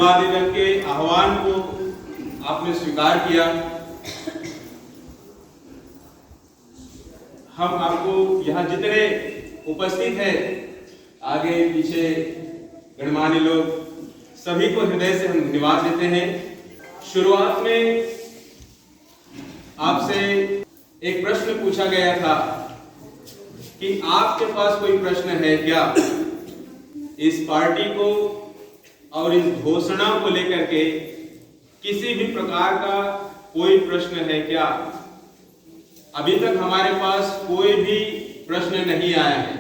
सर्ववादी दल के आह्वान को आपने स्वीकार किया। हम आपको यहाँ जितने उपस्थित हैं, आगे पीछे गणमान्य लोग, सभी को हृदय से हम धन्यवाद देते हैं। शुरुआत में आपसे एक प्रश्न पूछा गया था कि आपके पास कोई प्रश्न है क्या, इस पार्टी को और इस घोषणा को लेकर के किसी भी प्रकार का कोई प्रश्न है क्या? अभी तक हमारे पास कोई भी प्रश्न नहीं आया है।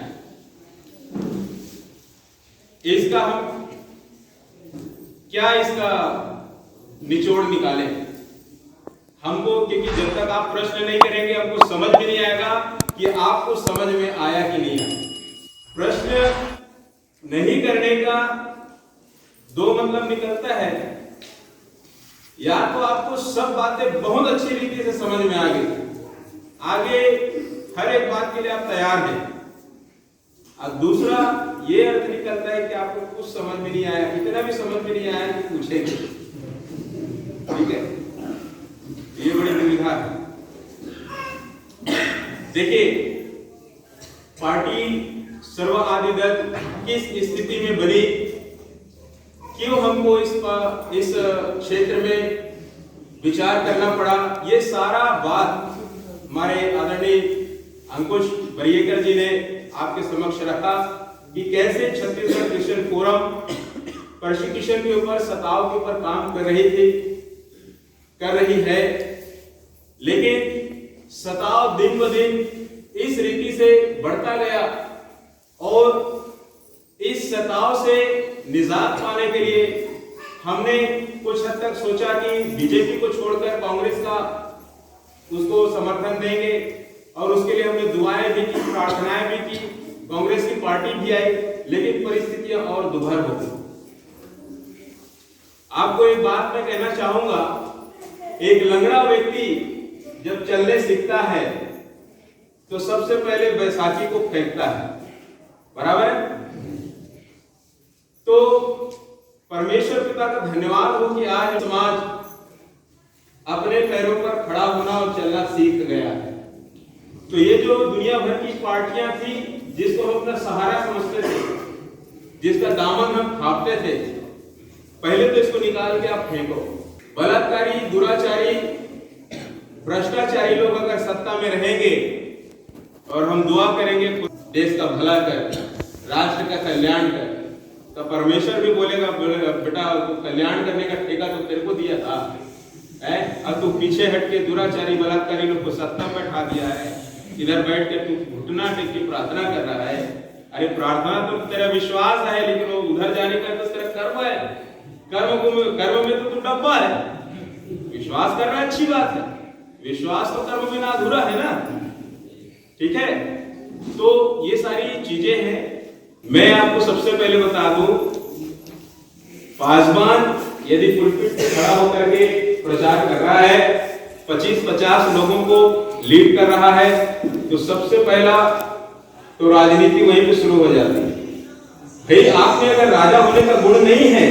इसका हम क्या इसका निचोड़ निकालें हमको, क्योंकि जब तक आप प्रश्न नहीं करेंगे हमको समझ भी नहीं आएगा कि आपको समझ में आया कि नहीं आया। प्रश्न नहीं करने का दो मतलब निकलता है, या तो आपको सब बातें बहुत अच्छी रीति से समझ में आ गई, आगे हर एक बात के लिए आप तैयार हैं, और दूसरा ये अर्थ निकलता है कि आपको कुछ समझ में नहीं आया, इतना भी समझ में नहीं आया कि पूछेंगे। ठीक है, ये बड़ी दुविधा है। देखिए, पार्टी सर्ववादी दल किस स्थिति में बनी, क्यों हमको इस क्षेत्र में विचार करना पड़ा, ये सारा बात हमारे आदरणीय अंकुश बरियेकर जी ने आपके समक्ष रखा कि कैसे छत्तीसगढ़ क्रिश्चियन फोरम परसिक्यूशन के ऊपर, सताव के ऊपर काम कर रही है, लेकिन सताव दिन ब दिन इस रीति से बढ़ता गया और इस सताव से निजात पाने के लिए हमने कुछ हद तक सोचा कि बीजेपी को छोड़कर कांग्रेस का उसको समर्थन देंगे, और उसके लिए हमने दुआएं भी की, प्रार्थनाएं भी की, कांग्रेस की पार्टी भी आई, लेकिन परिस्थितियां और दुभर हो गई। आपको एक बात मैं कहना चाहूंगा, एक लंगड़ा व्यक्ति जब चलने सीखता है तो सबसे पहले बैसाखी को फेंकता है, बराबर है? तो परमेश्वर पिता का धन्यवाद हो कि आज समाज अपने पैरों पर खड़ा होना और चलना सीख गया है। तो ये जो दुनिया भर की पार्टियां थी, जिसको हम अपना सहारा समझते थे, जिसका दामन हम थापते थे, पहले तो इसको निकाल के आप फेंको। बलात्कारी, दुराचारी, भ्रष्टाचारी लोग अगर सत्ता में रहेंगे और हम दुआ करेंगे देश का भला कर, राष्ट्र का कल्याण कर, तो परमेश्वर भी बोलेगा बेटा कल्याण करने का ठेका तो तेरे को दिया था, अब तू पीछे हट के दुराचारी बलात्कारी लोग को सत्ता में बैठा दिया है, इधर बैठ के तू घुटना टेक के प्रार्थना कर रहा है। अरे प्रार्थना तो तेरा विश्वास है, लेकिन वो उधर जाने का तो तेरा कर्म है, कर्म में तो तू डब्बा है। विश्वास करना अच्छी बात है, विश्वास तो कर्म बिना अधूरा है ना। ठीक है, तो ये सारी चीजें हैं। मैं आपको सबसे पहले बता दूं, पासवान यदि पुलपिट पे खड़ा होकर के प्रचार कर रहा है, 25-50 लोगों को लीड कर रहा है, तो सबसे पहला तो राजनीति वहीं पे शुरू हो जाती है। भाई आप में अगर राजा होने का गुण नहीं है,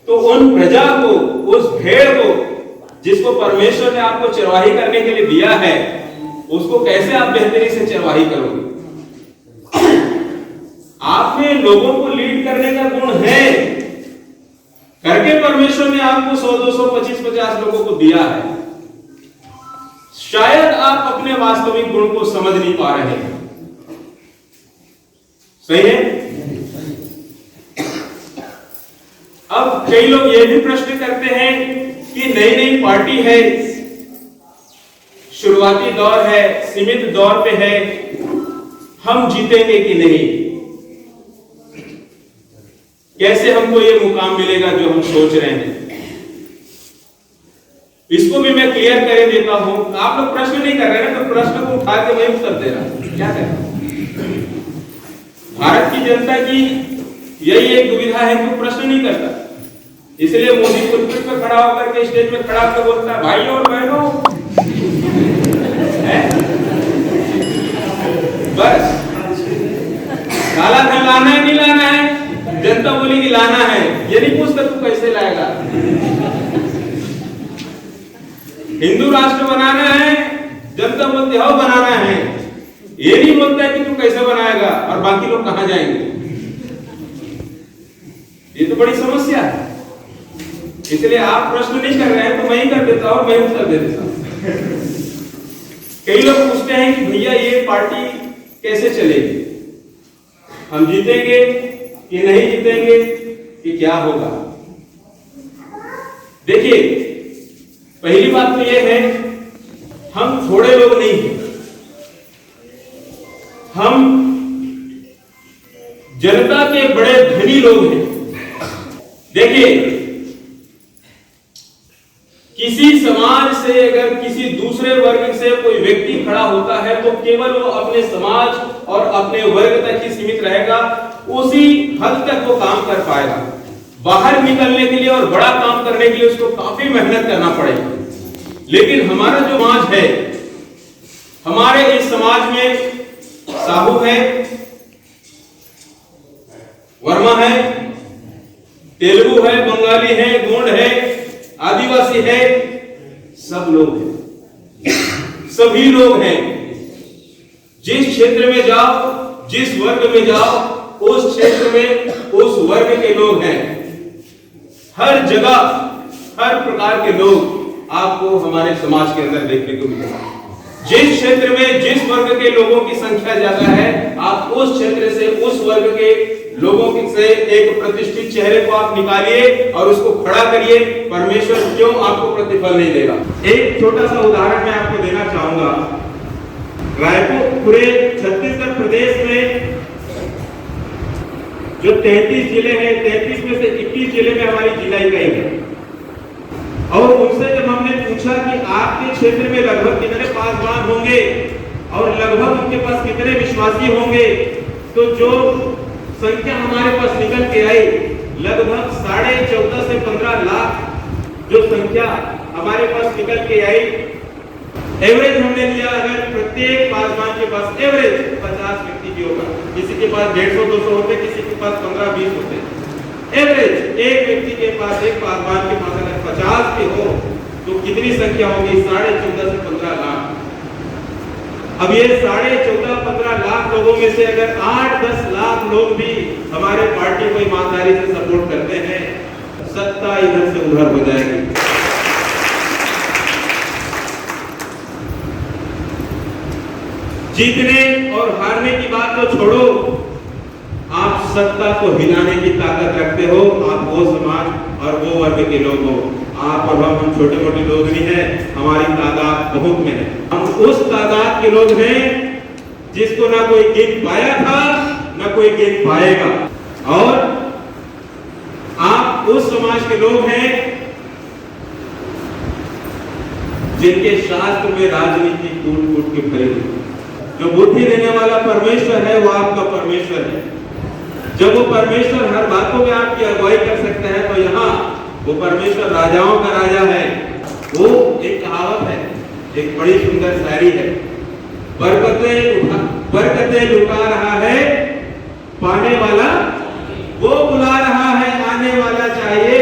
तो उन प्रजा को, उस भेड़ को जिसको परमेश्वर ने आपको चरवाही करने के लिए दिया है, उसको कैसे आप बेहतरी से चरवाही करोगे? आप में लोगों को लीड करने का गुण है, करके परमेश्वर ने आपको 100, 200, 25, 50 लोगों को दिया है। शायद आप अपने वास्तविक गुण को समझ नहीं पा रहे हैं। सही है? अब कई लोग ये भी प्रश्न करते हैं कि नई नई पार्टी है, शुरुआती दौर है, सीमित दौर पे है, हम जीतेंगे कि नहीं, कैसे हमको ये मुकाम मिलेगा जो हम सोच रहे हैं। इसको भी मैं क्लियर कर देता हूं। आप लोग प्रश्न नहीं कर रहे हैं, तो प्रश्न को उठा के वही उत्तर दे रहा, क्या करें? भारत की जनता की यही एक दुविधा है कि वो प्रश्न नहीं करता, इसलिए मोदी पुलपिट पे खड़ा होकर के, स्टेज पे खड़ा होकर बोलता है, भाई और बहनों, बस काला धन लाना है नहीं लाना है, जनता बोली कि लाना है, ये नहीं पूछता तू कैसे लाएगा। हिंदू राष्ट्र बनाना है, जनता बोलती है बनाना है, ये नहीं बोलता कि तू कैसे बनाएगा और बाकी लोग कहां जाएंगे। ये तो बड़ी समस्या है। इसलिए आप प्रश्न नहीं कर रहे हैं तो मैं ही कर देता हूं, मैं उत्तर दे देता हूं। कई लोग पूछते हैं कि भैया ये पार्टी कैसे चलेगी, हम जीतेंगे कि नहीं जीतेंगे कि क्या होगा। देखिए पहली बात तो यह है, हम थोड़े लोग नहीं हैं, हम जनता के बड़े धनी लोग हैं। देखिए किसी समाज से अगर किसी दूसरे वर्ग से कोई व्यक्ति खड़ा होता है तो केवल वो अपने समाज और अपने वर्ग तक ही सीमित रहेगा, उसी हद तक वो काम कर पाएगा। बाहर निकलने के लिए और बड़ा काम करने के लिए उसको काफी मेहनत करना पड़ेगा। लेकिन हमारा जो समाज है, हमारे इस समाज में साहू है, वर्मा है, तेलुगु है, बंगाली है, गोंड है, आदिवासी है, सब लोग हैं, सभी लोग हैं। जिस क्षेत्र में जाओ, जिस वर्ग में जाओ, उस क्षेत्र में उस वर्ग के लोग हैं। हर जगह हर प्रकार के लोग आपको हमारे समाज के अंदर देखने को मिलेंगे। जिस क्षेत्र में जिस वर्ग के लोगों की संख्या ज्यादा है, आप उस क्षेत्र से उस वर्ग के लोगों से एक प्रतिष्ठित चेहरे को आप निकालिए और उसको खड़ा करिए, परमेश्वर क्यों आपको प्रतिफल नहीं देगा। एक छोटा सा उदाहरण मैं आपको देना चाहूंगा। रायपुर पूरे छत्तीसगढ़ प्रदेश में जो 33 जिले हैं, 33 में से 21 जिले में हमारी जिला इकाई है। और उनसे जब हमने पूछा कि आपके क्षेत्र में लगभग कितने पासवान होंगे और लगभग उनके पास कितने विश्वासी होंगे, तो जो संख्या हमारे पास निकल के आई, लगभग 14.5 से 15 लाख जो संख्या हमारे पास निकल के आई। एवरेज हमने लिया, अगर प्रत्येक पासवान के पास एवरेज 50 व्यक्ति भी होगा, किसी के पास 150-200 होते, किसी के पास 15-20 होते। एवरेज एक व्यक्ति के पास, एक पासवान के पास अगर 50 भी हो तो कितनी संख्या होगी? 14.5 से 15 लाख। अब ये 14.5-15 लाख लोगों में से अगर 8-10 लाख लोग भी हमारे पार्टी को ईमानदारी से सपोर्ट करते हैं, सत्ता इधर से उधर हो जाएगी। जीतने और हारने की बात तो छोड़ो, आप सत्ता को हिलाने की ताकत रखते हो। आप वो समाज और वो वर्ग के लोग हो। आप और हम छोटे मोटे लोग नहीं हैं, हमारी तादाद बहुत में है। हम उस तादाद के लोग हैं जिसको ना कोई गिन पाया था, ना कोई गिन पाएगा। और आप उस समाज के लोग हैं जिनके शास्त्र में राजनीति कूट कूट के भरी हुई। जो बुद्धि देने वाला परमेश्वर है वो आपका परमेश्वर है। जब वो परमेश्वर हर बातों में आपकी अगुवाई कर सकते हैं, तो यहाँ वो परमेश्वर राजाओं का राजा है। वो एक कहावत है, एक बड़ी सुंदर शायरी है, बरकतें लुटा रहा है पाने वाला, वो बुला रहा है आने वाला चाहिए,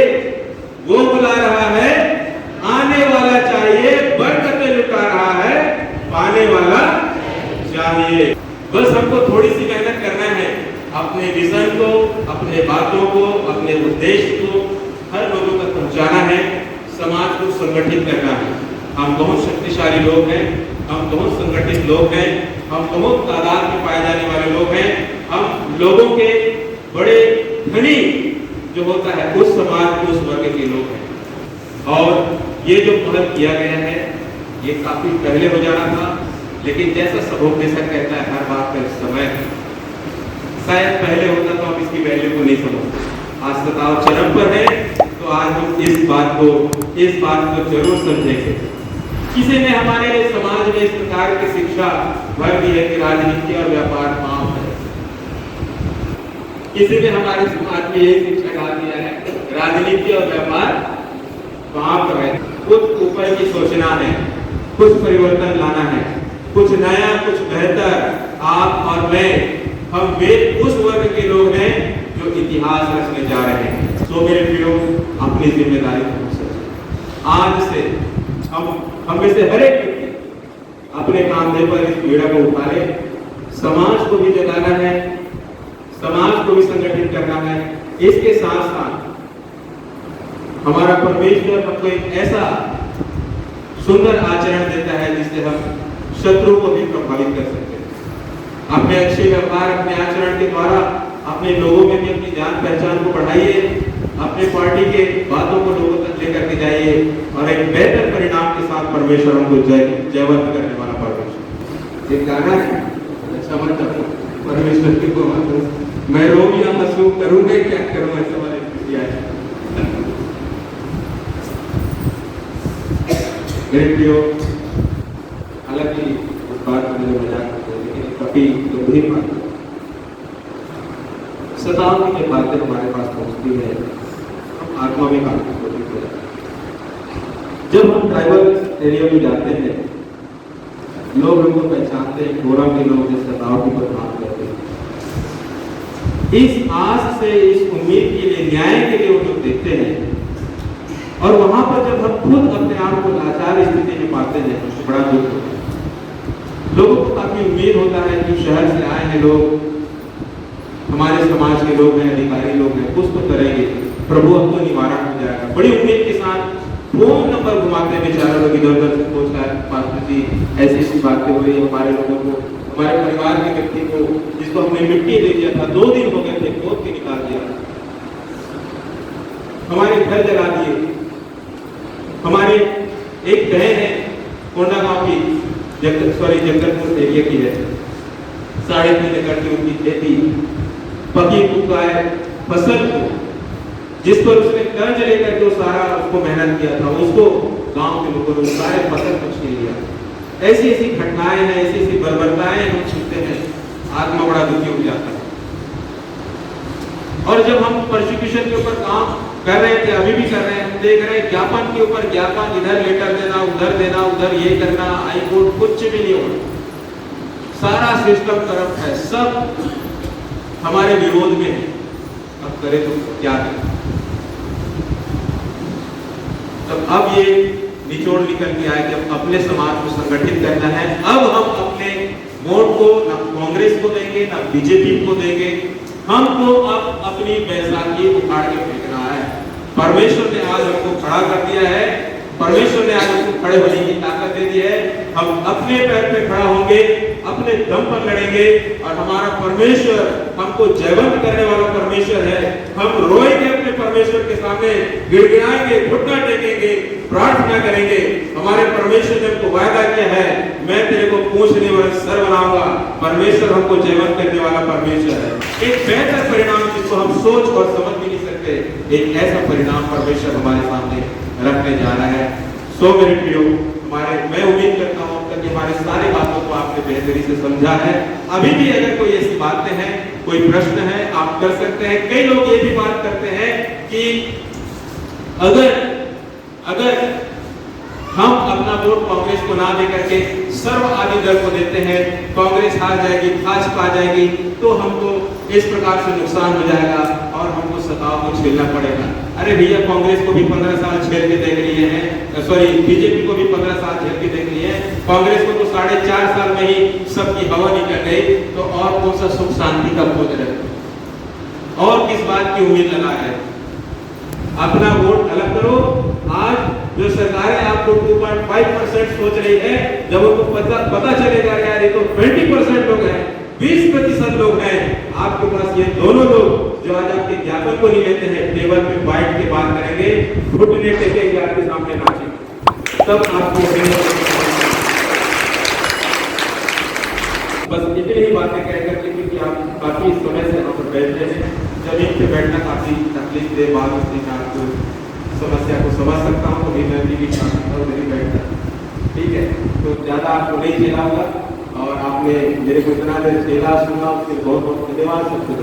वो बुला रहा है आने वाला चाहिए, बरकतें लुटा रहा है पाने वाला चाहिए। बस हमको थोड़ी सी मेहनत करना है, अपने विजन को, अपने बातों को, अपने उद्देश्य को हर लोगों तक पहुंचाना है, समाज को संगठित करना है। हम बहुत शक्तिशाली लोग हैं, हम बहुत संगठित लोग हैं, हम बहुत तादाद में पाए जाने वाले लोग हैं। हम लोगों के बड़े धनी जो होता है उस समाज, उस वर्ग के लोग हैं। और ये जो पहल किया गया है ये काफी पहले हो जाना था, लेकिन जैसा सभोपदेशक कहता है हर बात का समय, शायद पहले होता तो हम इसकी वैल्यू को नहीं समझते। आज तनाव चरम पर है, तो आज हम इस बात को जरूर समझेंगे। किसी ने हमारे समाज में इस प्रकार की शिक्षा भर दी है कि राजनीति और व्यापार पाप है। किसी ने हमारे समाज में यही शिक्षा डाल दिया है, राजनीति और व्यापार पाप है। कुछ ऊपर की सोचना है, कुछ परिवर्तन लाना है, कुछ नया, कुछ बेहतर। आप और मैं, हम वे उस वर्ग के लोग हैं जो इतिहास रचने जा रहे हैं। सो मेरे प्रियो, अपनी जिम्मेदारी को समझें। आज से हम में से हर एक व्यक्ति अपने कांधे पर इस पीड़ा को उठा ले। समाज को भी जगाना है, समाज को भी संगठित करना है। इसके साथ साथ हमारा परमेश्वर हमको एक ऐसा सुंदर आचरण देता है जिससे हम शत्रु को भी प्रभावित कर सकते हैं। अपने अच्छे व्यवहार, अपने आचरण के द्वारा अपने लोगों में भी अपनी जान पहचान को बढ़ाइए, अपने पार्टी के बातों को लोगों तक लेकर के जाइए और एक बेहतर परिणाम के साथ परमेश्वर हमको जयवंत करने वाला परमेश्वर। एक गाना है, अच्छा मत परमेश्वर की को मत, मैं रो या हंसू करूंगा क्या करूं, ऐसा वाले किया है। मेरे प्रियो, हालांकि इस बात में मुझे मजाक करते हैं लेकिन काफी गंभीर बात है। सताओं की बातें हमारे पास पहुंचती है, हम आत्मा में काफी कोशिश हो जाते हैं। जब हम ट्राइबल एरिया में जाते हैं, लोग हमको पहचानते हैं, फोरम के लोग जिस सताओं की बदनाम करते हैं। इस आस से, इस उम्मीद के लिए, न्याय के लिए वो लोग देखते हैं और वहां पर जब हम खुद अपने आप को लाचार स्थिति में पाते हैं तो बड़ा दुख होता है। लोगों को काफी उम्मीद होता है कि शहर से आए हैं लोग, हमारे समाज के लोग हैं, अधिकारी लोग हैं, कुछ तो करेंगे, प्रभु अब तो निवारण हो जाएगा। बड़ी उम्मीद के साथ फोन नंबर घुमाते हैं बेचारे लोग, इधर उधर से पूछ रहा है, पास्टर जी ऐसी ऐसी बातें हो रही है हमारे लोगों को, हमारे परिवार के व्यक्ति को जिसको हमने मिट्टी दे दिया था, 2 दिन हो गए थे, खोद के निकाल दिया, हमारे घर जला दिए। हमारे एक बहन है कोंडागांव की, जगदलपुर एरिया की है, 3.5 एकड़ की उनकी खेती, पकी पुकाए फसल को जिस पर उसने कर्ज लेकर के सारा उसको मेहनत किया था, उसको गांव के लोगों ने सारे फसल को छीन लिया। ऐसी ऐसी घटनाएं हैं, ऐसी ऐसी बर्बरताएं हम सुनते हैं, आत्मा बड़ा दुखी हो जाता है। और जब हम प्रोसिक्यूशन के ऊपर काम कर रहे थे, अभी भी कर रहे हैं, देख रहे हैं ज्ञापन के ऊपर ज्ञापन, इधर लेटर देना, उधर ये करना, हाई कोर्ट कुछ भी नहीं हो रहा, सारा सिस्टम करप्ट है, सब हमारे विरोध में है। अब करें तो क्या करें? तब अब ये निचोड़ निकल के आए कि अब अपने समाज को संगठित करना है। अब हम अपने वोट को ना कांग्रेस को देंगे ना बीजेपी को देंगे, हमको अब अपनी बैसाखी उखाड़ के फेंकना है। परमेश्वर ने आज हमको खड़ा कर दिया है, परमेश्वर ने आज हमको खड़े होने की ताकत दे दी है। हम अपने पैर पे खड़ा होंगे, अपने दम पर लड़ेंगे और हमारा परमेश्वर हमको जयवंत करने वाला परमेश्वर है। हम रोएंगे अपने परमेश्वर के सामने, गिड़गिड़ाएंगे, घुटना टेकेंगे, प्रार्थना करेंगे। हमारे परमेश्वर ने हमको वायदा किया है, मैं तेरे को पूंछ नहीं वरन सर बनाऊंगा। परमेश्वर हमको जयवंत करने वाला परमेश्वर है। एक बेहतर परिणाम जिसको हम सोच और समझ भी नहीं सकते, एक ऐसा परिणाम परमेश्वर हमारे सामने रखने जा रहा है। सो मेरे प्रियो, मैं उम्मीद करता हूं कि हमारे सारे बातों को आपने बेहतरी से समझा है। अभी भी अगर कोई ऐसी बातें हैं, कोई प्रश्न है, आप कर सकते हैं। कई लोग ये भी बात करते हैं कि अगर हम अपना वोट कांग्रेस को ना देकर के सर्व आदि दल को देते हैं, कांग्रेस हार जाएगी, भाजपा आ जाएगी, तो हमको इस प्रकार से नुकसान हो जाएगा और हमको सताव को झेलना पड़ेगा। अरे भैया, कांग्रेस को भी 15 साल झेल के देख लिए हैं, बीजेपी को भी 15 साल झेल के देख लिए हैं, कांग्रेस को तो 4.5 साल में ही सबकी हवा निकल गई, तो और कौन सा सुख शांति का खोज रहे और किस बात की उम्मीद लगा रहे? अपना वोट अलग करो। आज जो सरकारें आपको 2.5% सोच रही है, जब उनको पता चलेगा यार ये तो 20% लोग हैं, 20% लोग हैं आपके पास, ये दोनों लोग जो आज आपके ज्ञापन को नहीं लेते हैं, टेबल पे बैठ के बात करेंगे, घुटने टेकेंगे, आपके सामने नाचेंगे, तब आपको बस इतनी ही बातें कहकर के, क्योंकि आप काफी समय से यहाँ पर बैठते हैं, जमीन पे बैठना काफी तकलीफ दे बात होती है, आपको समस्या को समझ सकता हूँ, तो मैं भी नहीं बैठता, ठीक है। तो ज्यादा आपको नहीं झेला होगा और आपने मेरे को इतना देर झेला सुना, उसके बहुत बहुत धन्यवाद सबको।